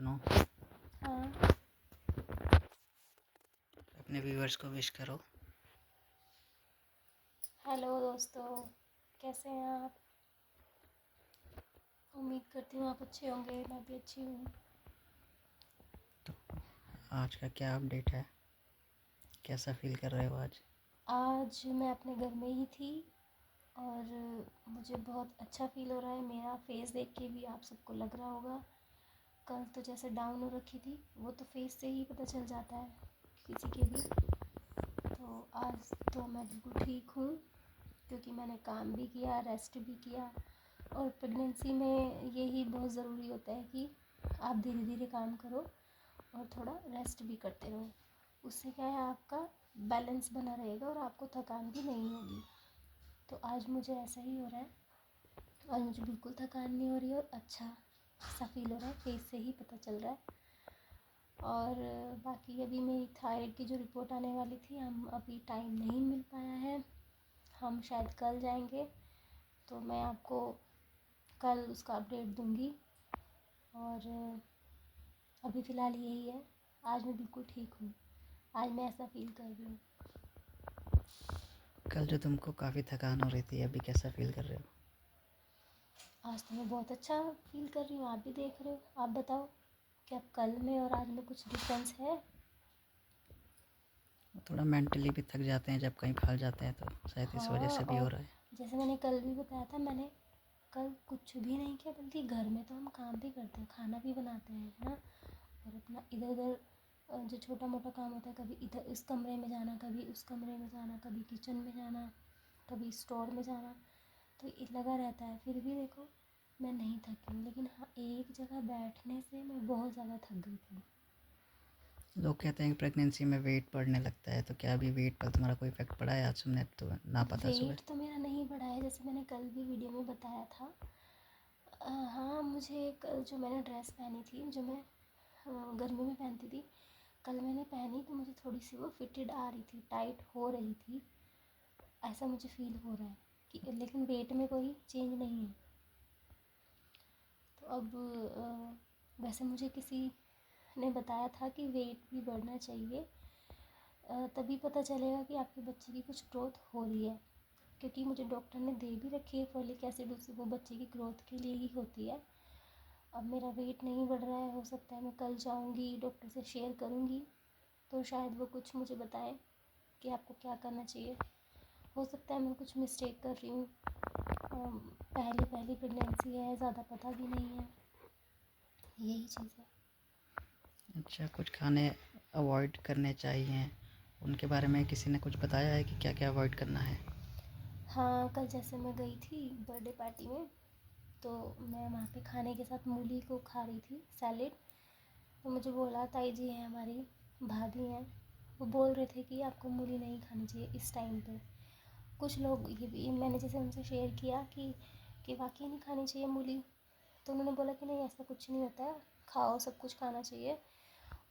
सुनो, हाँ। अपने व्यूअर्स को विश करो। हेलो दोस्तों, कैसे हैं आप? उम्मीद करती हूँ आप अच्छे होंगे, मैं भी अच्छी हूँ। तो आज का क्या अपडेट है? कैसा फील कर रहे हो आज? आज मैं अपने घर में ही थी और मुझे बहुत अच्छा फील हो रहा है। मेरा फेस देख के भी आप सबको लग रहा होगा, कल तो जैसे डाउन हो रखी थी, वो तो फेस से ही पता चल जाता है किसी के भी। तो आज तो मैं बिल्कुल ठीक हूँ, क्योंकि मैंने काम भी किया, रेस्ट भी किया। और प्रेगनेंसी में यही बहुत ज़रूरी होता है कि आप धीरे धीरे काम करो और थोड़ा रेस्ट भी करते रहो। उससे क्या है, आपका बैलेंस बना रहेगा और आपको थकान भी नहीं होगी। तो आज मुझे ऐसा ही हो रहा है, आज मुझे बिल्कुल थकान नहीं हो रही और अच्छा सा फील हो रहा है, फेस से ही पता चल रहा है। और बाकी अभी मेरी थायराइड की जो रिपोर्ट आने वाली थी, हम अभी टाइम नहीं मिल पाया है, हम शायद कल जाएंगे। तो मैं आपको कल उसका अपडेट दूंगी। और अभी फ़िलहाल यही है, आज मैं बिल्कुल ठीक हूँ, आज मैं ऐसा फ़ील कर रही हूँ। कल जो तुमको काफ़ी थकान हो रही थी, अभी कैसा फील कर रहे हो? आज तो मैं बहुत अच्छा फ़ील कर रही हूँ, आप भी देख रहे हो। आप बताओ, क्या कल में और आज में कुछ डिफरेंस है? थोड़ा मेंटली भी थक जाते हैं जब कहीं बाहर जाते हैं, तो शायद इस वजह हाँ, से भी हो और रहा है। जैसे मैंने कल भी बताया था, मैंने कल कुछ भी नहीं किया, बल्कि घर में तो हम काम भी करते हैं, खाना भी बनाते हैं, है ना। और अपना इधर उधर जो छोटा मोटा काम होता है, कभी इधर इस कमरे में जाना, कभी उस कमरे में जाना, कभी किचन में जाना, कभी स्टोर में जाना, तो ये लगा रहता है। फिर भी देखो, मैं नहीं थकी हूँ, लेकिन हाँ, एक जगह बैठने से मैं बहुत ज़्यादा थक गई थी। लोग कहते हैं कि प्रेगनेंसी में वेट बढ़ने लगता है, तो क्या अभी वेट पर तुम्हारा कोई इफेक्ट पड़ा है? आज तुमने तो ना पता सुबह। वेट तो मेरा नहीं बढ़ा है, जैसे मैंने कल भी वीडियो में बताया था। हाँ, मुझे कल जो मैंने ड्रेस पहनी थी, जो मैं गर्मी में पहनती थी, कल मैंने पहनी तो मुझे थोड़ी सी वो फिटेड आ रही थी, टाइट हो रही थी, ऐसा मुझे फ़ील हो रहा है कि। लेकिन वेट में कोई चेंज नहीं है। तो अब वैसे मुझे किसी ने बताया था कि वेट भी बढ़ना चाहिए, तभी पता चलेगा कि आपके बच्चे की कुछ ग्रोथ हो रही है। क्योंकि मुझे डॉक्टर ने दे भी रखी है फॉलिक एसिड, उससे वो बच्चे की ग्रोथ के लिए ही होती है। अब मेरा वेट नहीं बढ़ रहा है, हो सकता है मैं कल जाऊंगी डॉक्टर से शेयर करूंगी, तो शायद वो कुछ मुझे बताएं कि आपको क्या करना चाहिए। हो सकता है मैं कुछ मिस्टेक कर रही हूँ, पहली पहली प्रेगनेंसी है, ज़्यादा पता भी नहीं है, यही चीज़ है। अच्छा, कुछ खाने अवॉइड करने चाहिए, उनके बारे में किसी ने कुछ बताया है कि क्या क्या अवॉइड करना है? हाँ, कल जैसे मैं गई थी बर्थडे पार्टी में, तो मैं वहाँ पे खाने के साथ मूली को खा रही थी, सैलेड। तो मुझे बोला, ताई जी हैं हमारी, भाभी हैं, वो बोल रहे थे कि आपको मूली नहीं खानी चाहिए इस टाइम पे। कुछ लोग ये भी, मैंने जैसे उनसे शेयर किया कि वाकई नहीं खानी चाहिए मूली, तो उन्होंने बोला कि नहीं, ऐसा कुछ नहीं होता है, खाओ, सब कुछ खाना चाहिए।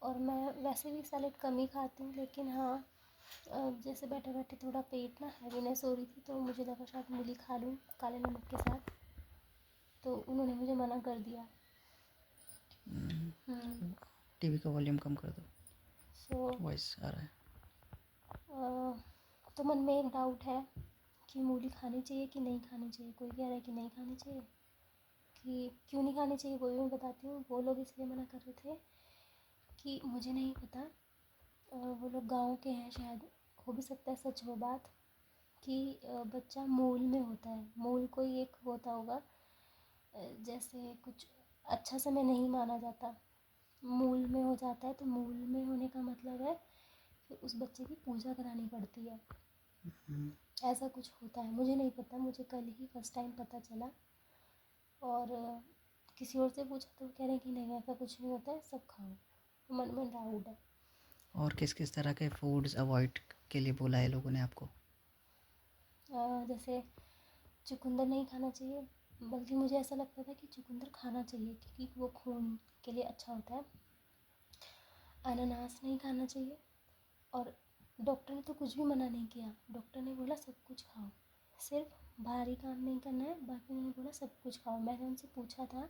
और मैं वैसे भी सैलेड कम ही खाती हूँ, लेकिन हाँ, जैसे बैठे बैठे थोड़ा पेट ना हैवीनेस हो रही थी, तो मुझे लगा शायद मूली खा लूँ काले नमक के साथ, तो उन्होंने मुझे मना कर दिया। हम्म। टीवी का वॉल्यूम कम कर दो, सो वॉइस आ रहा है। तो मन में एक डाउट है कि मूली खानी चाहिए कि नहीं खानी चाहिए। कोई कह रहा है कि नहीं खानी चाहिए, कि क्यों नहीं खानी चाहिए वो भी मैं बताती हूँ। वो लोग इसलिए मना कर रहे थे कि मुझे नहीं पता, वो लोग गाँव के हैं शायद, हो भी सकता है सच हो बात, कि बच्चा मूल में होता है, मूल कोई एक होता होगा, जैसे कुछ अच्छा समय नहीं माना जाता, मूल में हो जाता है, तो मूल में होने का मतलब है कि उस बच्चे की पूजा करानी पड़ती है, ऐसा कुछ होता है। मुझे नहीं पता, मुझे कल ही फर्स्ट टाइम पता चला। और किसी और से पूछा तो कह रहे हैं कि नहीं, ऐसा कुछ नहीं होता है, सब खाओ। मन में डाउट है। और किस किस तरह के फूड्स अवॉइड के लिए बोला है लोगों ने आपको? जैसे चुकंदर नहीं खाना चाहिए, बल्कि मुझे ऐसा लगता था कि चुकंदर खाना चाहिए क्योंकि वो खून के लिए अच्छा होता है। अनानास नहीं खाना चाहिए, और डॉक्टर ने तो कुछ भी मना नहीं किया, डॉक्टर ने बोला सब कुछ खाओ, सिर्फ भारी काम नहीं करना है, बाकी उन्होंने बोला सब कुछ खाओ। मैंने उनसे पूछा था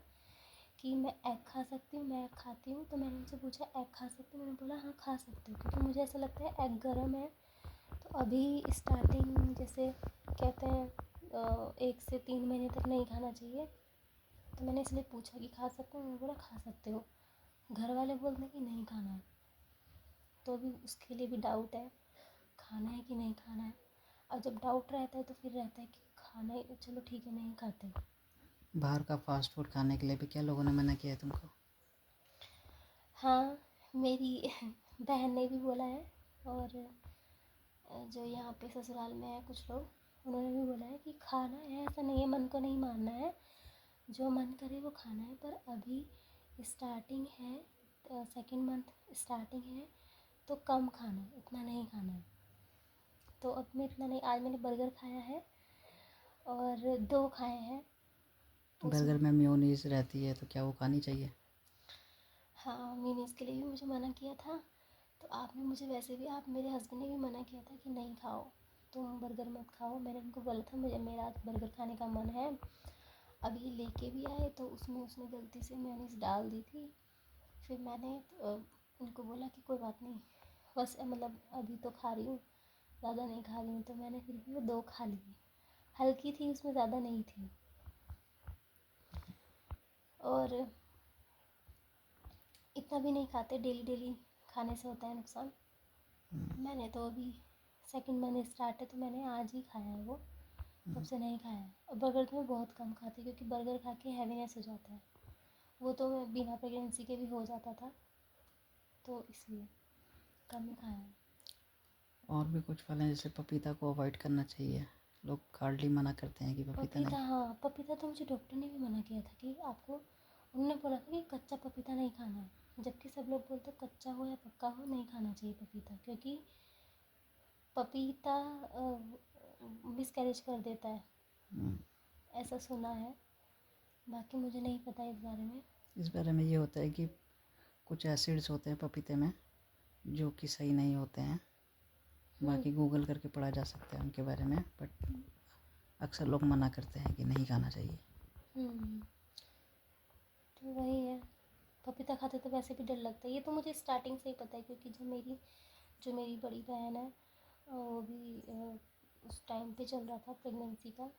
कि मैं एग खा सकती हूँ, मैं एग खाती हूँ। तो मैंने उनसे पूछा एग खा सकती हूँ, मैंने बोला हाँ खा सकती हूँ, क्योंकि मुझे ऐसा लगता है एग गर्म है। तो अभी स्टार्टिंग जैसे कहते हैं 1 से 3 महीने तक नहीं खाना चाहिए। तो मैंने इसलिए पूछा कि खा सकते हो, उन्होंने बोला खा सकते हो। घर वाले बोलते हैं कि नहीं खाना है, तो अभी उसके लिए भी डाउट है खाना है कि नहीं खाना है। और जब डाउट रहता है तो फिर रहता है कि खाना ही, चलो ठीक है नहीं खाते। बाहर का फास्ट फूड खाने के लिए भी क्या लोगों ने मना किया है तुमको? हाँ, मेरी बहन ने भी बोला है, और जो यहाँ पे ससुराल में है कुछ लोग, उन्होंने भी बोला है कि खाना है, ऐसा नहीं है, मन को नहीं मानना है, जो मन करे वो खाना है। पर अभी स्टार्टिंग है, 2nd मंथ स्टार्टिंग है, तो कम खाना है, इतना नहीं खाना है। तो अब मैं इतना नहीं, आज मैंने बर्गर खाया है और 2 खाए हैं उसमें। बर्गर में मेयोनीज रहती है तो क्या वो खानी चाहिए? हाँ, मीनस के लिए भी मुझे मना किया था। तो आपने मुझे वैसे भी, आप मेरे हस्बैंड ने भी मना किया था कि नहीं खाओ, तुम बर्गर मत खाओ। मैंने उनको बोला था मेरा आज बर्गर खाने का मन है। अभी लेके भी आए तो उसमें उसने गलती से मेयोनीज डाल दी थी। फिर मैंने उनको बोला कि कोई बात नहीं, बस मतलब अभी तो खा रही हूँ, ज़्यादा नहीं खा रही हूँ। तो मैंने फिर भी वो 2 खा लिए, हल्की थी, उसमें ज़्यादा नहीं थी। और इतना भी नहीं खाते, डेली डेली खाने से होता है नुकसान। मैंने तो अभी 2nd मंथ स्टार्ट है, तो मैंने आज ही खाया है वो, तब से नहीं खाया है। और बर्गर तो मैं बहुत कम खाती, क्योंकि बर्गर खा के हैवीनेस हो जाता है। वो तो मैं बिना प्रेगनेंसी के भी हो जाता था, तो इसलिए कम ही खाया है। और भी कुछ फल हैं, जैसे पपीता को अवॉइड करना चाहिए, लोग हार्डली मना करते हैं कि पपीता पपीता, नहीं। हाँ पपीता तो मुझे डॉक्टर ने भी मना किया था कि आपको, उन्होंने बोला था कि कच्चा पपीता नहीं खाना है। जबकि सब लोग बोलते हैं कच्चा हो या पक्का हो नहीं खाना चाहिए पपीता, क्योंकि पपीता मिसकैरेज कर देता है, हम्म, ऐसा सुना है। बाकी मुझे नहीं पता इस बारे में। इस बारे में ये होता है कि कुछ एसिड्स होते हैं पपीते में जो कि सही नहीं होते हैं। हम्म, बाकी गूगल करके पढ़ा जा सकता है उनके बारे में, बट अक्सर लोग मना करते हैं कि नहीं खाना चाहिए। हम्म, तो वही है। पपीता खाते तो वैसे भी डर लगता है, ये तो मुझे स्टार्टिंग से ही पता है, क्योंकि जो मेरी बड़ी बहन है, वो भी उस टाइम पे चल रहा था प्रेगनेंसी का।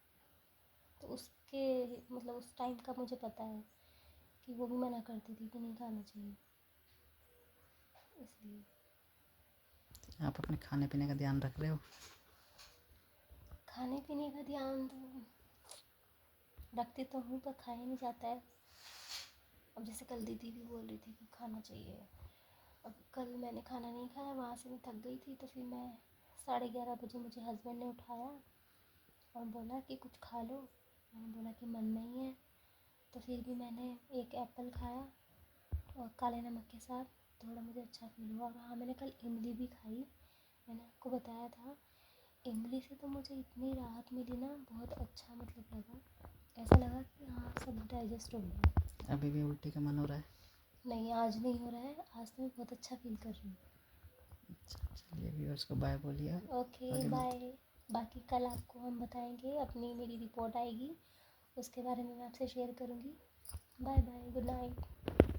तो उसके मतलब उस टाइम का मुझे पता है कि वो भी मना करती थी कि नहीं खाना चाहिए, इसलिए। आप अपने खाने पीने का ध्यान रख रहे हो? खाने पीने का ध्यान तो रखती तो हूँ, पर खाया नहीं जाता है। अब जैसे कल दीदी भी बोल रही थी कि खाना चाहिए। अब कल मैंने खाना नहीं खाया, वहाँ से मैं थक गई थी, तो फिर मैं 11:30 बजे मुझे हस्बैंड ने उठाया और बोला कि कुछ खा लो। मैंने बोला कि मन नहीं है। तो फिर भी मैंने एक एप्पल खाया और काले नमक के साथ, थोड़ा मुझे अच्छा फील हुआ। और हाँ, मैंने कल इमली भी खाई, मैंने आपको बताया था। इमली से तो मुझे इतनी राहत मिली ना, बहुत अच्छा मतलब लगा, ऐसा लगा कि हाँ सब डाइजेस्ट हो गया। अभी भी उल्टी का मन हो रहा है? नहीं, आज नहीं हो रहा है, आज तो मैं बहुत अच्छा फील कर रही हूँ। अच्छा, चलिए व्यूअर्स को बाय बोलिए, ओके आगे बाय। मिलते हैं। बाकी कल आपको हम बताएंगे, अपनी मेरी रिपोर्ट आएगी, उसके बारे में मैं आपसे शेयर करूँगी। Bye bye, good night.